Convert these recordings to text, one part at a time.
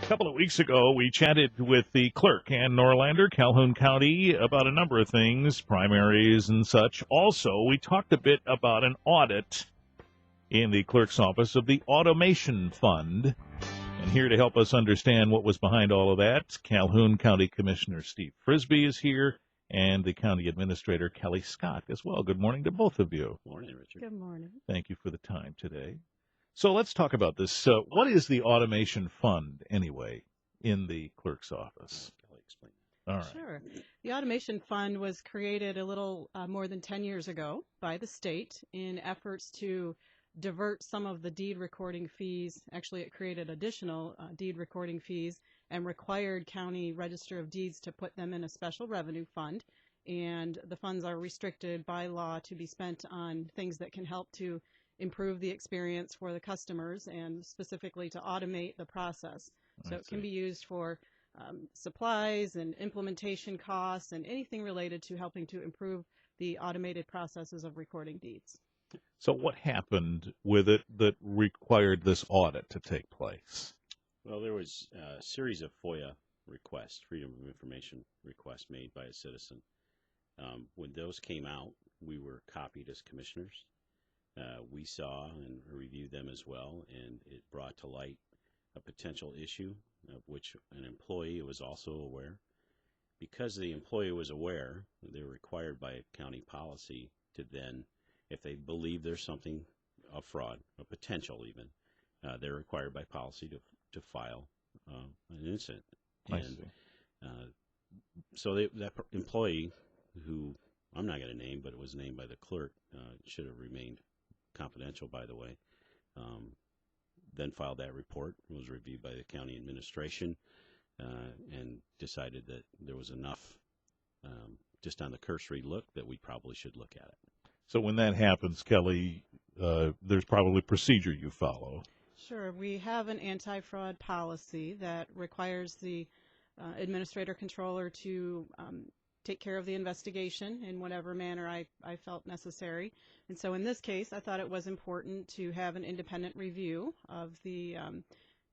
couple of weeks ago, we chatted with the clerk, Ann Norlander, Calhoun County, about a number of things, primaries and such. Also, we talked a bit about an audit in the clerk's office of the Automation Fund. And here to help us understand what was behind all of that, Calhoun County Commissioner Steve Frisbie is here, and the County Administrator Kelli Scott as well. Good morning to both of you. Morning, Richard. Good morning. Thank you for the time today. So let's talk about this. What is the Automation Fund, anyway, in the clerk's office? Kelly, explain All right. Sure. The Automation Fund was created a little more than 10 years ago by the state in efforts to divert some of the deed recording fees. Actually, it created additional deed recording fees and required County Register of Deeds to put them in a special revenue fund. And the funds are restricted by law to be spent on things that can help to improve the experience for the customers and specifically to automate the process. So it can be used for supplies and implementation costs and anything related to helping to improve the automated processes of recording deeds. So what happened with it that required this audit to take place? Well, there was a series of FOIA requests, Freedom of Information requests made by a citizen. When those came out, we were copied as commissioners. We saw and reviewed them as well, and it brought to light a potential issue of which an employee was also aware. Because the employee was aware, they were required by county policy to then, if they believe there's something of fraud, a potential even, they're required by policy to file an incident. So that employee, who I'm not going to name, but it was named by the clerk, should have remained confidential, by the way, then filed that report. It was reviewed by the county administration and decided that there was enough just on the cursory look that we probably should look at it. So when that happens, Kelli, there's probably procedure you follow. Sure. We have an anti-fraud policy that requires the administrator controller to take care of the investigation in whatever manner I felt necessary. And so in this case, I thought it was important to have an independent review of the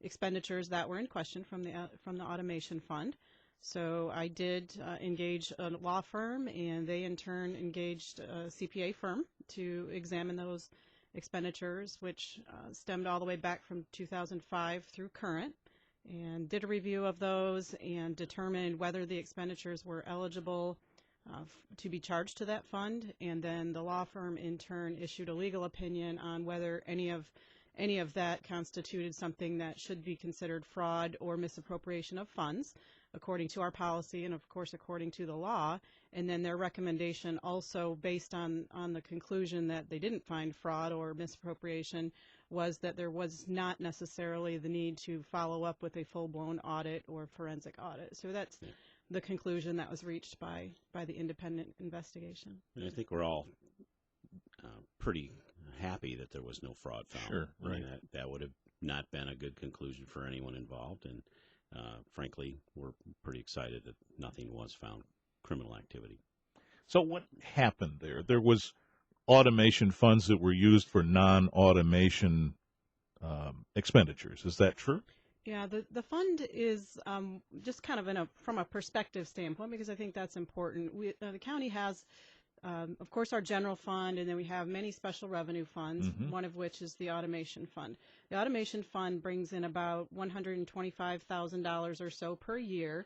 expenditures that were in question from the Automation Fund. So I did engage a law firm, and they in turn engaged a CPA firm to examine those expenditures, which stemmed all the way back from 2005 through current, and did a review of those and determined whether the expenditures were eligible to be charged to that fund. And then the law firm in turn issued a legal opinion on whether any of that constituted something that should be considered fraud or misappropriation of funds, according to our policy and, of course, according to the law. And then their recommendation, also based on the conclusion that they didn't find fraud or misappropriation, was that there was not necessarily the need to follow up with a full-blown audit or forensic audit. So that's the conclusion that was reached by the independent investigation. And I think we're all pretty happy that there was no fraud found. Sure, right. I mean, that would have not been a good conclusion for anyone involved, and frankly, we're pretty excited that nothing was found criminal activity. So what happened there? There was automation funds that were used for non-automation expenditures. Is that true? Yeah, the fund is just kind of from a perspective standpoint, because I think that's important. The county has, of course, our general fund, and then we have many special revenue funds, one of which is the Automation Fund. The Automation Fund brings in about $125,000 or so per year.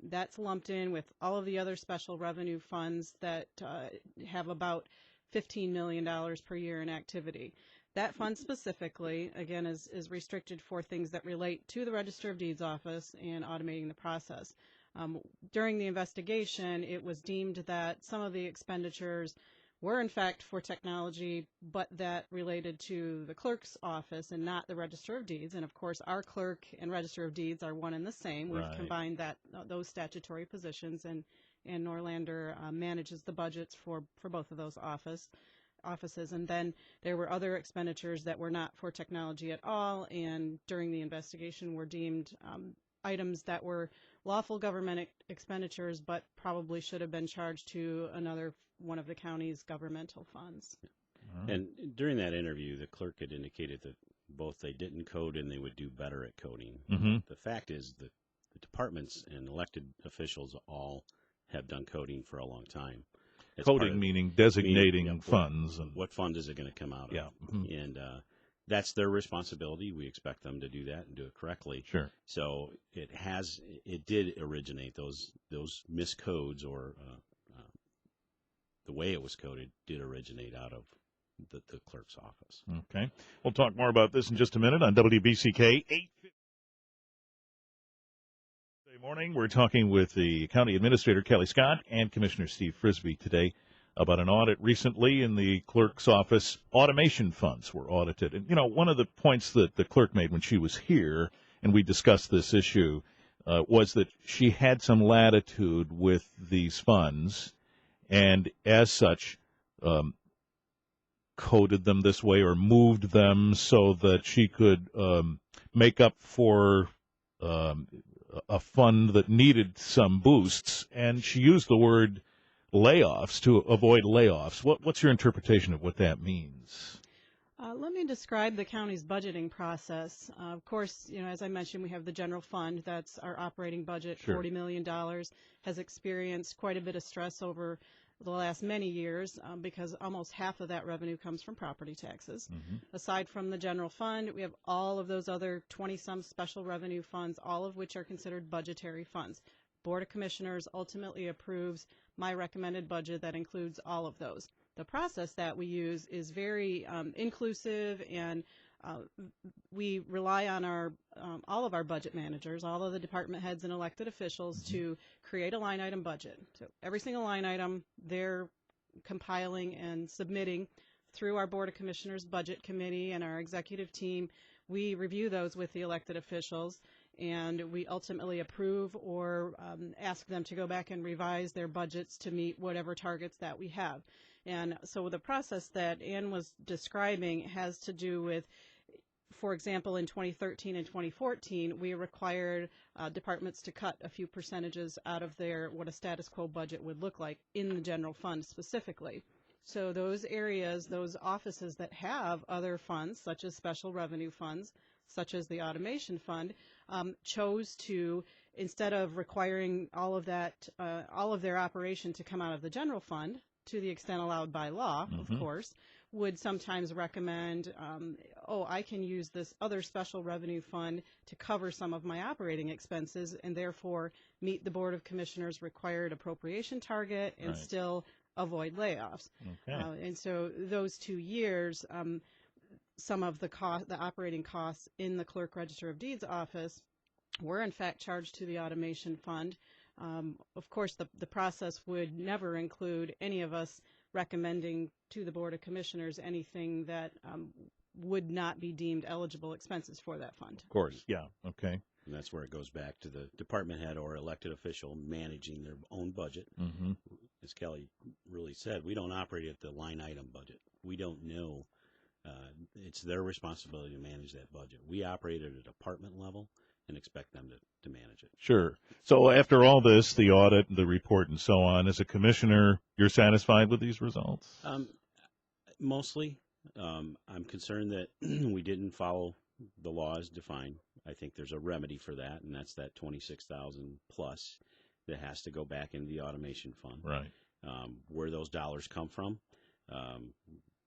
That's lumped in with all of the other special revenue funds that have about $15 million per year in activity. That fund specifically, again, is restricted for things that relate to the Register of Deeds office and automating the process. During the investigation, it was deemed that some of the expenditures were in fact for technology, but that related to the clerk's office and not the Register of Deeds. And of course, our clerk and Register of Deeds are one and the same. We've combined those statutory positions, and Norlander manages the budgets for both of those offices. And then there were other expenditures that were not for technology at all, and during the investigation were deemed items that were lawful government expenditures, but probably should have been charged to another one of the county's governmental funds. And during that interview, the clerk had indicated that both they didn't code and they would do better at coding. Mm-hmm. The fact is that the departments and elected officials all have done coding for a long time. It's Coding meaning designating yeah, funds. And what fund is it going to come out of? yeah. Mm-hmm. And that's their responsibility. We expect them to do that and do it correctly. Sure. So it did originate those miscodes, or the way it was coded did originate out of the clerk's office. Okay. We'll talk more about this in just a minute on WBCK 850. Morning. We're talking with the County Administrator, Kelli Scott, and Commissioner Steve Frisbie today about an audit recently in the clerk's office. Automation funds were audited. And, one of the points that the clerk made when she was here, and we discussed this issue, was that she had some latitude with these funds, and as such, coded them this way or moved them so that she could make up for a fund that needed some boosts, and she used the word layoffs to avoid layoffs. What's your interpretation of what that means? Let me describe the county's budgeting process. Of course, as I mentioned, we have the general fund. That's our operating budget. Sure. $40 million has experienced quite a bit of stress over the last many years because almost half of that revenue comes from property taxes. Mm-hmm. Aside from the general fund, we have all of those other 20-some special revenue funds, all of which are considered budgetary funds. Board of Commissioners ultimately approves my recommended budget that includes all of those. The process that we use is very inclusive, and we rely on all of our budget managers, all of the department heads and elected officials to create a line item budget. So every single line item they're compiling and submitting through our Board of Commissioners Budget Committee and our executive team. We review those with the elected officials, and we ultimately approve or ask them to go back and revise their budgets to meet whatever targets that we have. And so the process that Ann was describing has to do with, for example, in 2013 and 2014, we required departments to cut a few percentages out of what a status quo budget would look like in the general fund specifically. So those areas, those offices that have other funds, such as special revenue funds, such as the automation fund, chose to, instead of requiring all of their operation to come out of the general fund, to the extent allowed by law, of course, would sometimes recommend, I can use this other special revenue fund to cover some of my operating expenses and therefore meet the Board of Commissioners required appropriation target and still avoid layoffs. Okay. And so those 2 years, some of the operating costs in the Clerk Register of Deeds office were in fact charged to the automation fund. Of course, the process would never include any of us recommending to the Board of Commissioners anything that would not be deemed eligible expenses for that fund. Of course, yeah, okay. And that's where it goes back to the department head or elected official managing their own budget. Mm-hmm. As Kelli really said, we don't operate at the line item budget. We don't know. It's their responsibility to manage that budget. We operate at a department level and expect them to manage it. Sure. So after all this, the audit, the report, and so on, as a commissioner, you're satisfied with these results? Mostly. I'm concerned that we didn't follow the laws defined. I think there's a remedy for that, and that's that $26,000 plus that has to go back into the automation fund. Right. Where those dollars come from,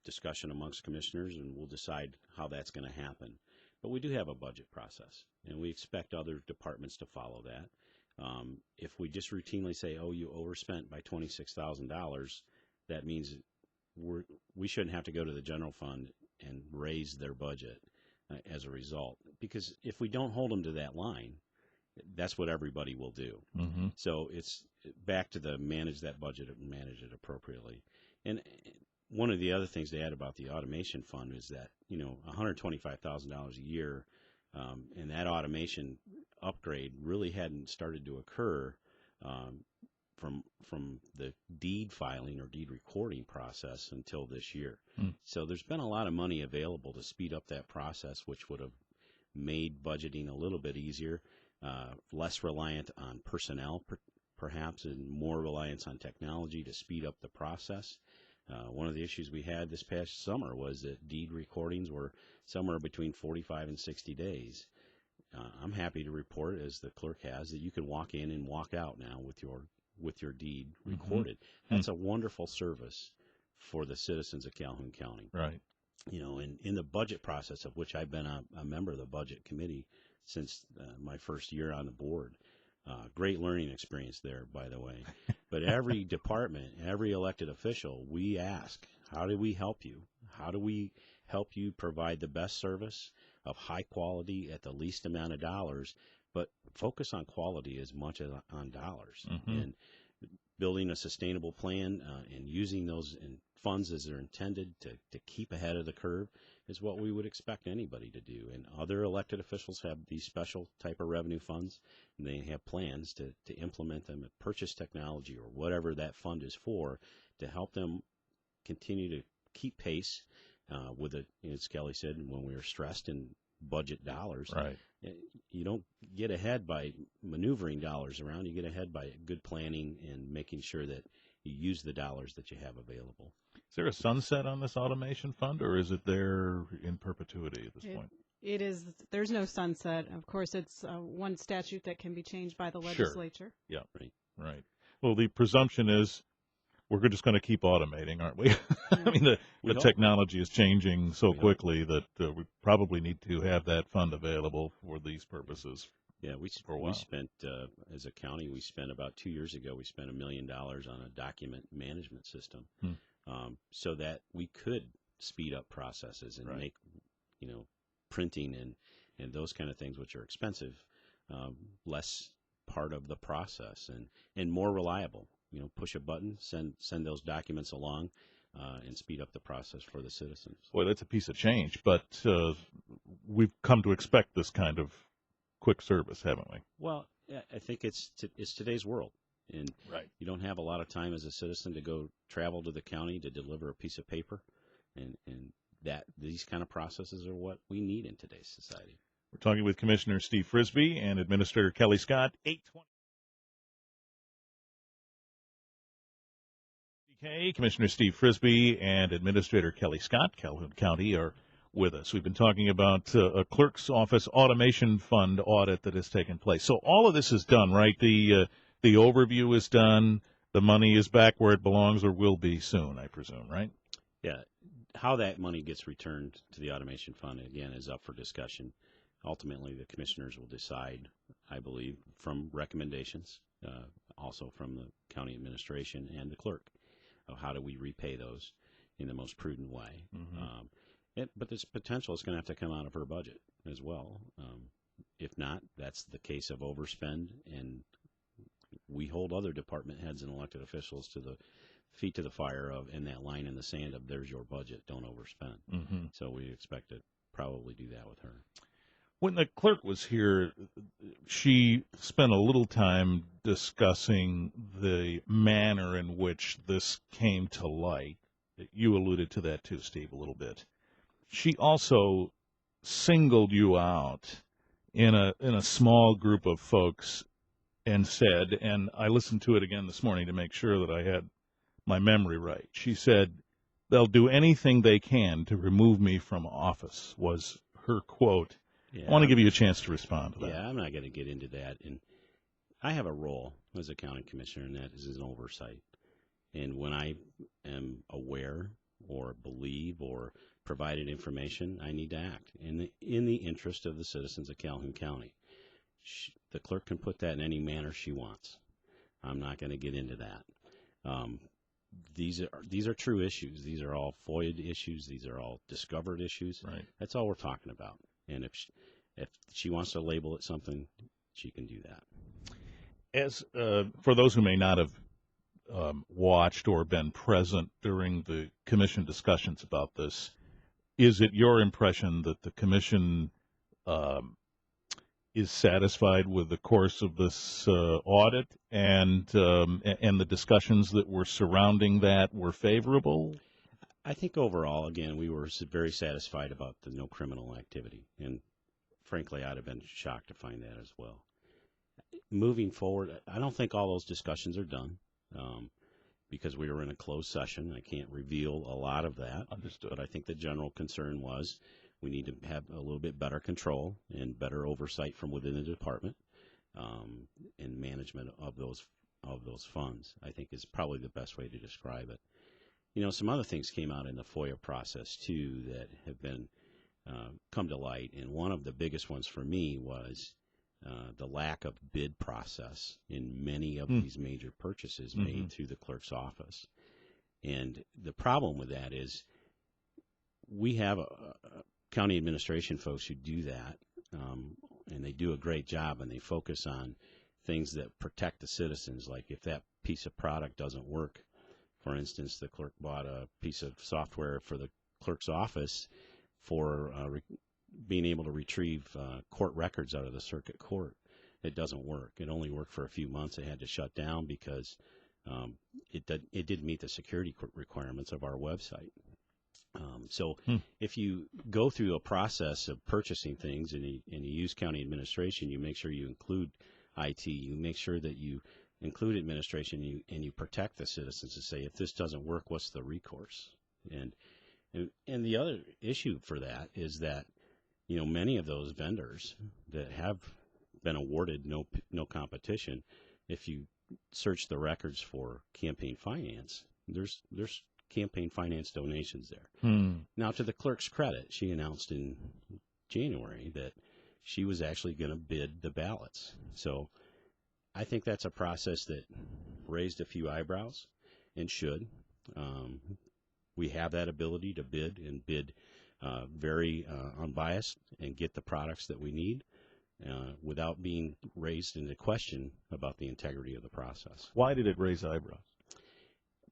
discussion amongst commissioners, and we'll decide how that's going to happen. But we do have a budget process, and we expect other departments to follow that. If we just routinely say, you overspent by $26,000, that means we shouldn't have to go to the general fund and raise their budget as a result. Because if we don't hold them to that line, that's what everybody will do. Mm-hmm. So it's back to manage that budget and manage it appropriately. And one of the other things to add about the automation fund is that, $125,000 a year, and that automation upgrade really hadn't started to occur from the deed filing or deed recording process until this year. So there's been a lot of money available to speed up that process, which would have made budgeting a little bit easier, less reliant on personnel perhaps, and more reliance on technology to speed up the process. One of the issues we had this past summer was that deed recordings were somewhere between 45 and 60 days. I'm happy to report, as the clerk has, that you can walk in and walk out now with your deed recorded. That's a wonderful service for the citizens of Calhoun County. Right. You know, in the budget process, of which I've been a member of the budget committee since my first year on the board. Great learning experience there, by the way. But every department, every elected official, we ask, how do we help you? How do we help you provide the best service of high quality at the least amount of dollars, but focus on quality as much as on dollars? And building a sustainable plan and using those funds as they're intended to keep ahead of the curve is what we would expect anybody to do. And other elected officials have these special type of revenue funds, and they have plans to implement them and purchase technology or whatever that fund is for to help them continue to keep pace with it. As Kelly said, when we are stressed in budget dollars, Right. You don't get ahead by maneuvering dollars around. You get ahead by good planning and making sure that you use the dollars that you have available. Is there a sunset on this automation fund, or is it there in perpetuity at this point? It is. There's no sunset. Of course, it's one statute that can be changed by the legislature. Yeah. Right. Well, the presumption is we're just going to keep automating, aren't we? I mean, the technology is changing so quickly that we probably need to have that fund available for these purposes. Yeah, we spent, as a county, we spent about 2 years ago, we spent $1 million on a document management system so that we could speed up processes and make, printing and those kind of things, which are expensive, less part of the process and more reliable. Push a button, send those documents along, and speed up the process for the citizens. Boy, that's a piece of change, but we've come to expect this kind of quick service, haven't we? Well, I think it's today's world, and you don't have a lot of time as a citizen to go travel to the county to deliver a piece of paper, and that these kind of processes are what we need in today's society. We're talking with Commissioner Steve Frisbie and Administrator Kelly Scott. 8:20. Commissioner Steve Frisbie and Administrator Kelly Scott, Calhoun County, are with us. We've been talking about a clerk's office automation fund audit that has taken place. So all of this is done, right? The overview is done. The money is back where it belongs, or will be soon, I presume, right? Yeah. How that money gets returned to the automation fund, again, is up for discussion. Ultimately, the commissioners will decide, I believe, from recommendations, also from the county administration and the clerk, of how do we repay those in the most prudent way. But this potential is going to have to come out of her budget as well. If not, that's the case of overspend, and we hold other department heads and elected officials to the feet to the fire of, in that line in the sand of, there's your budget, don't overspend. So we expect to probably do that with her. When the clerk was here, she spent a little time discussing the manner in which this came to light. You alluded to that too, Steve, a little bit. She also singled you out in a small group of folks and said, and I listened to it again this morning to make sure that I had my memory right. She said, "They'll do anything they can to remove me from office," was her quote. Yeah, I want to give you a chance to respond to that. Yeah, I'm not going to get into that. And I have a role as a county commissioner, and that is an oversight. And when I am aware or believe or provided information, I need to act in the interest of the citizens of Calhoun County. The clerk can put that in any manner she wants. I'm not going to get into that. These are true issues. These are all FOIA issues. These are all discovered issues. Right. That's all we're talking about. And if she wants to label it something, she can do that. As for those who may not have watched or been present during the commission discussions about this, is it your impression that the commission is satisfied with the course of this audit and the discussions that were surrounding that were favorable? I think overall, again, we were very satisfied about the no criminal activity, and frankly, I'd have been shocked to find that as well. Moving forward, I don't think all those discussions are done. because we were in a closed session. I can't reveal a lot of that. Understood. But I think the general concern was we need to have a little bit better control and better oversight from within the department, and management of those funds, I think, is probably the best way to describe it. You know, some other things came out in the FOIA process, too, that have been come to light, and one of the biggest ones for me was the lack of bid process in many of these major purchases made through the clerk's office. And the problem with that is we have county administration folks who do that, and they do a great job, and they focus on things that protect the citizens. Like if that piece of product doesn't work, for instance, the clerk bought a piece of software for the clerk's office for being able to retrieve court records out of the circuit court. It doesn't work. It only worked for a few months. It had to shut down because it didn't meet the security requirements of our website. So if you go through a process of purchasing things and you use county administration, you make sure you include IT, you make sure that you include administration, and you protect the citizens to say, if this doesn't work, what's the recourse? And the other issue for that is that, you know, many of those vendors that have been awarded no competition, if you search the records for campaign finance, there's campaign finance donations there. Now, to the clerk's credit, she announced in January that she was actually going to bid the ballots. So I think that's a process that raised a few eyebrows and should. We have that ability to bid very unbiased and get the products that we need without being raised into question about the integrity of the process. Why did it raise eyebrows?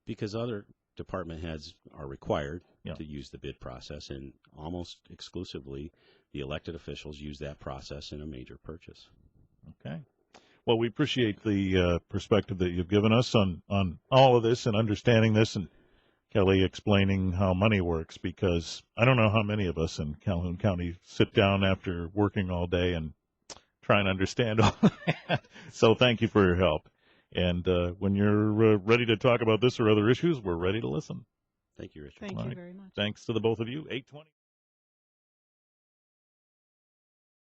Because other department heads are required to use the bid process, and almost exclusively the elected officials use that process in a major purchase. Okay. Well, we appreciate the perspective that you've given us on all of this and understanding this, and Kelli explaining how money works, because I don't know how many of us in Calhoun County sit down after working all day and try and understand all that. So thank you for your help. And when you're ready to talk about this or other issues, we're ready to listen. Thank you, Richard. Thank you very much. Thanks to the both of you. 8:20.